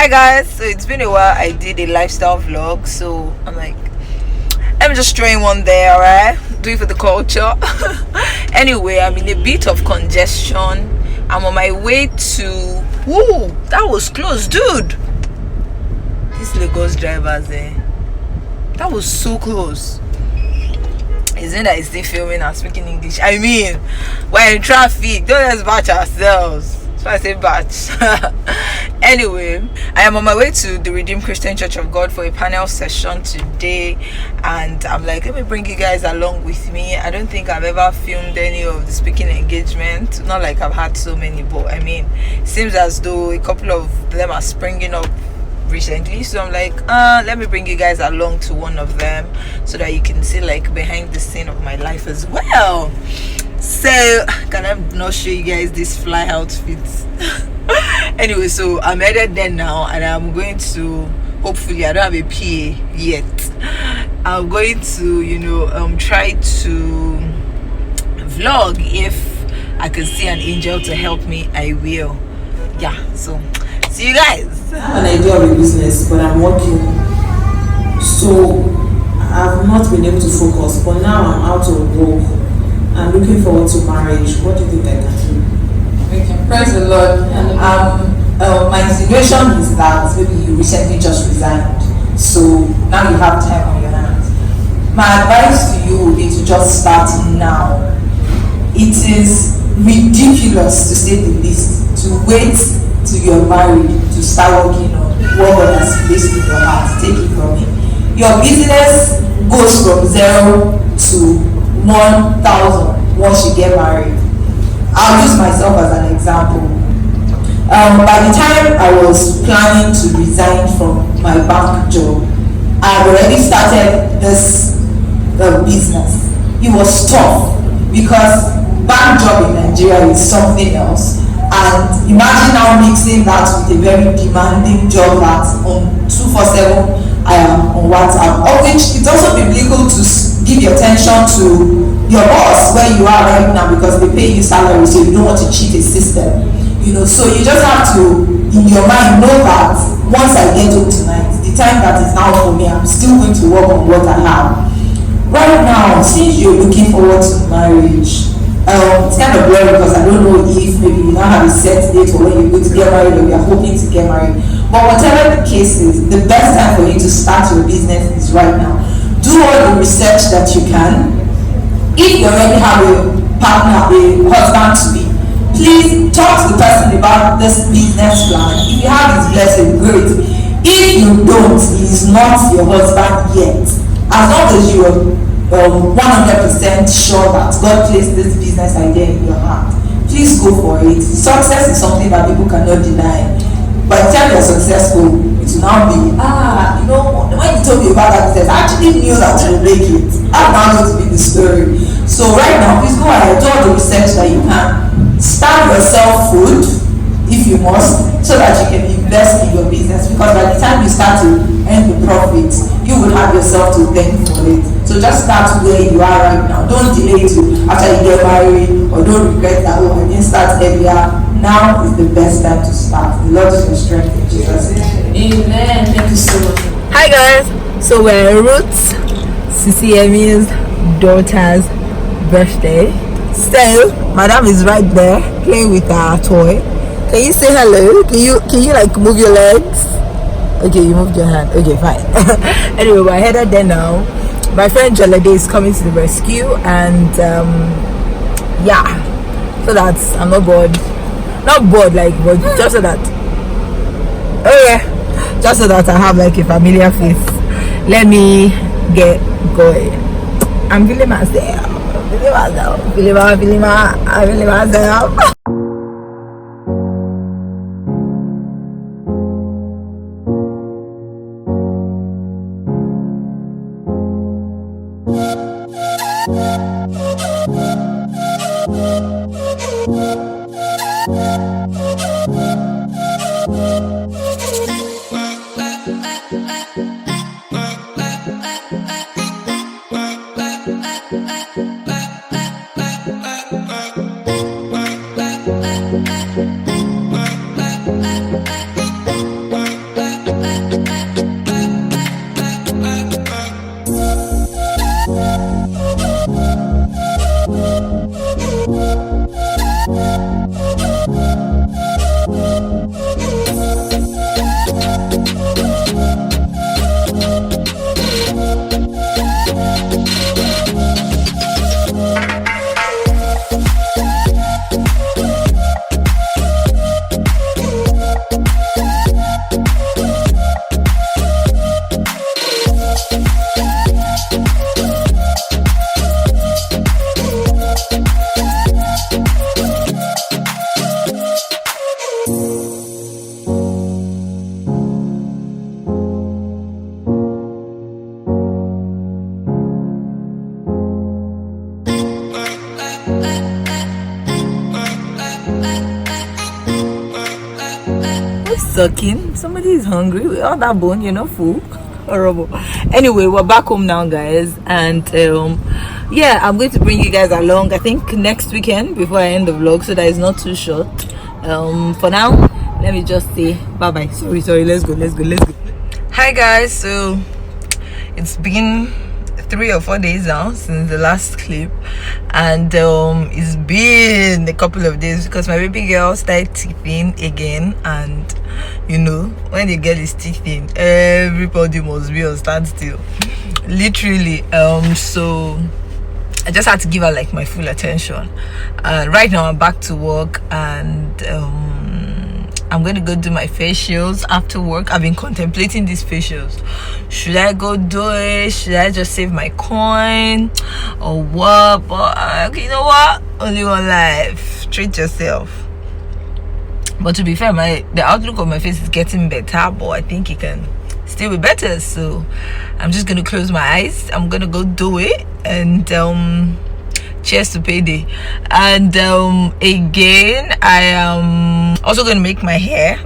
Hi guys, so it's been a while. I did a lifestyle vlog, so I'm like, let me just throw in one there, alright? Do it for the culture. Anyway, I'm in a bit of congestion. I'm on my way to. Woo, that was close, dude. These Lagos drivers, that was so close. Isn't that it's still filming and speaking English? I mean, we're in traffic. Don't let's batch ourselves. So I say batch. Anyway, I am on my way to the Redeemed Christian Church of God for a panel session today, and I'm like, let me bring you guys along with me. I don't think I've ever filmed any of the speaking engagement, not like I've had so many, but I mean, it seems as though a couple of them are springing up recently, so I'm like, let me bring you guys along to one of them so that you can see like behind the scene of my life as well. So can I not show you guys this fly outfit? Anyway, so I'm headed there now, and I'm going to, hopefully I don't have a PA yet, I'm going to try to vlog. If I can see an angel to help me, I will. Yeah, so see you guys. I have an idea of a business, but I'm working, so I've not been able to focus. But now I'm out of work. I'm looking forward to marriage. What do you think I can do? We can praise the Lord. And my insinuation is that maybe you recently just resigned, so now you have time on your hands. My advice to you would be to just start now. It is ridiculous, to say the least, to wait till you're married to start working on what God has placed in your heart. Take it from me. Your business goes from 0 to 1,000 once you get married. I'll use myself as an example. By the time I was planning to resign from my bank job, I had already started this business. It was tough because bank job in Nigeria is something else. And imagine now mixing that with a very demanding job that on 247 I am on WhatsApp, of which it's also biblical to give your attention to your boss where you are right now, because they pay you salary, so you don't want to cheat a system. So you just have to, in your mind, know that once I get home tonight, the time that is now for me, I'm still going to work on what I have. Right now, since you're looking forward to marriage, it's kind of blurry because I don't know if maybe you now have a set date for when you're going to get married or you're hoping to get married. But whatever the case is, the best time for you to start your business is right now. Do all the research that you can. If you already have a partner, a husband to be, please talk to the person about this business plan. If you have his blessing, great. If you don't, he is not your husband yet. As long as you are 100% sure that God placed this business idea in your heart, please go for it. Success is something that people cannot deny. By the time you're successful, it will now be, when you told me about that business, I actually knew that you would make it. That's now going to be the story. So right now, please go ahead, do all the research that you can. Start yourself food, if you must, so that you can invest in your business, because by the time you start to earn the profits, you will have yourself to thank for it. So just start where you are right now. Don't delay to after you get married, or don't regret that, I didn't start earlier. Now is the best time to start. The Lord is your strength in Jesus' name. Amen. Thank you so much. Hi guys, so we're at Ruth's, CCME's daughter's birthday. So madam is right there playing with her toy. Can you say hello? Can you like move your legs? Okay, you moved your hand. Okay, fine. Anyway, we're headed there now. My friend Jolade is coming to the rescue, and yeah, so that I'm not bored. Not bored, like, but just so that, just so that I have like a familiar face. Let me get going. I'm feeling myself. Feeling myself. sucking. Somebody is hungry with all that bone, you're not full. Horrible. Anyway, we're back home now, guys, and yeah, I'm going to bring you guys along, I think next weekend before I end the vlog, so that it's not too short. For now, let me just say bye bye. Sorry, let's go. Hi guys, so it's been 3 or 4 days now since the last clip, and it's been a couple of days because my baby girl started teething again, and you know, when the girl is teething, everybody must be on standstill, literally. So I just had to give her like my full attention. Right now I'm back to work, and I'm gonna go do my facials after work. I've been contemplating these facials. Should I go do it? Should I just save my coin or what? But you know what? Only one life. Treat yourself. But to be fair, the outlook of my face is getting better, but I think it can still be better. So I'm just gonna close my eyes. I'm gonna go do it, and cheers to payday. And again, I am also going to make my hair.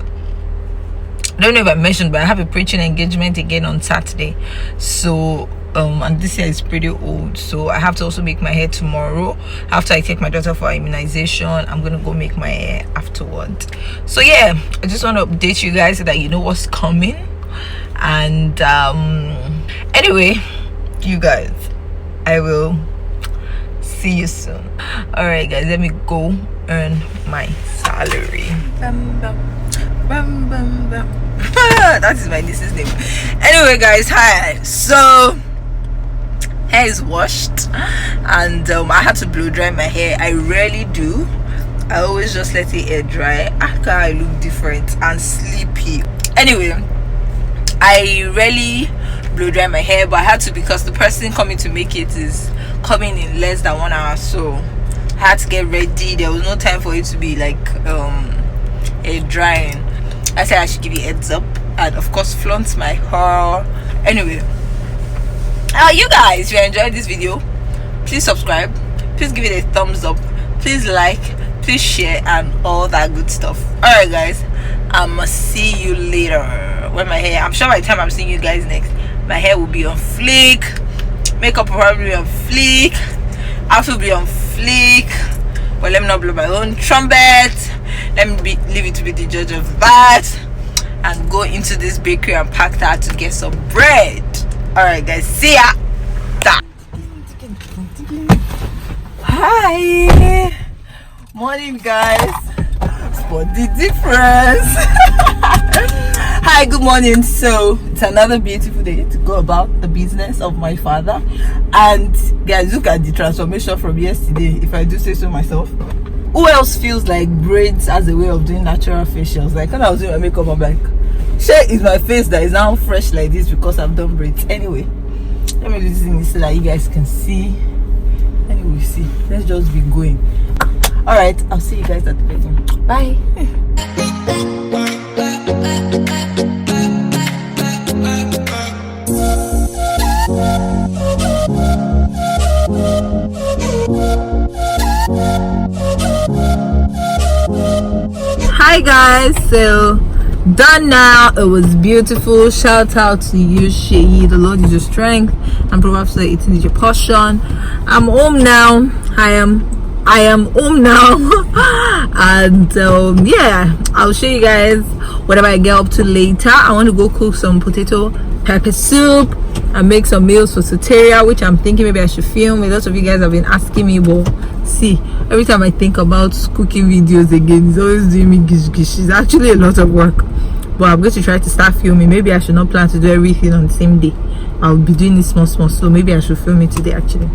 I don't know if I mentioned, but I have a preaching engagement again on Saturday, so and this hair is pretty old, so I have to also make my hair tomorrow after I take my daughter for immunization. I'm gonna go make my hair afterwards. So yeah, I just want to update you guys so that you know what's coming. And anyway, you guys, I will see you soon. All right guys, let me go earn my salary. Bam, bam, bam, bam, bam. That is my niece's name. Anyway guys, hi. So hair is washed, and I had to blow dry my hair. I rarely do. I always just let it air dry after I look different and sleepy. Anyway, I rarely blow dry my hair, but I had to because the person coming to make it is coming in less than 1 hour, so I had to get ready. There was no time for it to be like air drying. I said I should give you a heads up, and of course flaunt my hair. Anyway, you guys, if you enjoyed this video, please subscribe, please give it a thumbs up, please like, please share, and all that good stuff. All right guys, I'ma see you later when my hair, I'm sure by the time I'm seeing you guys next, my hair will be on fleek, makeup will probably be on fleek, outfit will be on fleek. But let me not blow my own trumpet. Let me leave it to be the judge of that, and go into this bakery and pack that to get some bread. All right guys, see ya. Hi, morning guys. Spot the difference. Hi, good morning. So it's another beautiful day to go about the business of my father, and guys, look at the transformation from yesterday, if I do say so myself. Who else feels like braids as a way of doing natural facials? Like when I was doing my makeup, I'm like, shit, is my face that is now fresh like this because I've done braids. Anyway, let me do this thing so that you guys can see. Anyway, see, let's just be going. All right, I'll see you guys at the bedroom. Bye. Hi guys, so done now. It was beautiful. Shout out to you, Sheyi. The Lord is your strength, and Proverbs 18 is your portion. I'm home now. I am home now. And yeah, I'll show you guys whatever I get up to later. I want to go cook some potato pepper soup and make some meals for Soteria, which I'm thinking maybe I should film. A lot of you guys have been asking me, but see, every time I think about cooking videos again, it's always doing me gish gish. It's actually a lot of work, but I'm going to try to start filming. Maybe I should not plan to do everything on the same day. I'll be doing this small, so maybe I should film it today actually.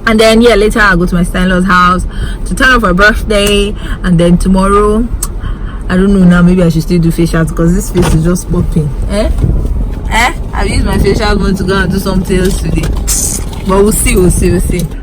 And then yeah, later I'll go to my in-laws house to turn up for her birthday, and then tomorrow, I don't know now, maybe I should still do facials because this face is just popping. I've used my facial going to go and do something else today, but we'll see.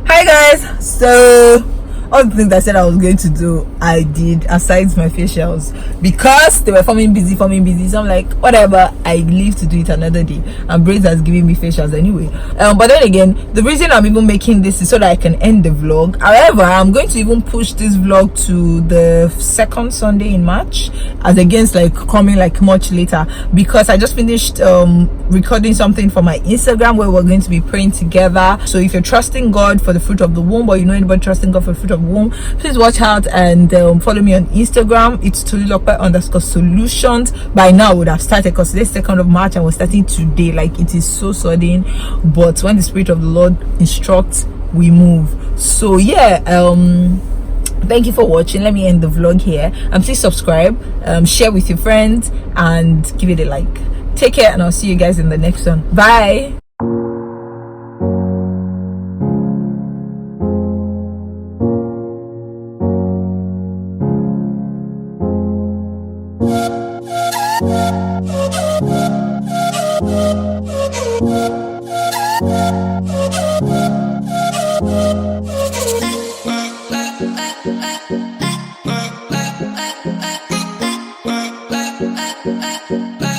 Hi guys, so all the things I said I was going to do, I did, aside my facials, because they were forming busy. So I'm like, whatever, I leave to do it another day. And Braids has given me facials anyway. But then again, the reason I'm even making this is so that I can end the vlog. However, I'm going to even push this vlog to the second Sunday in March, as against like coming like much later, because I just finished recording something for my Instagram where we're going to be praying together. So if you're trusting God for the fruit of the womb, or you know anybody trusting God for the fruit of the womb, please watch out and follow me on Instagram. It's Tolulope_solutions. By now I would have started, because today's 2nd of March and we're starting today. Like, it is so sudden, but when the Spirit of the Lord instructs, we move. So yeah, thank you for watching. Let me end the vlog here, and please subscribe, share with your friends, and give it a like. Take care, and I'll see you guys in the next one. Bye. Bye.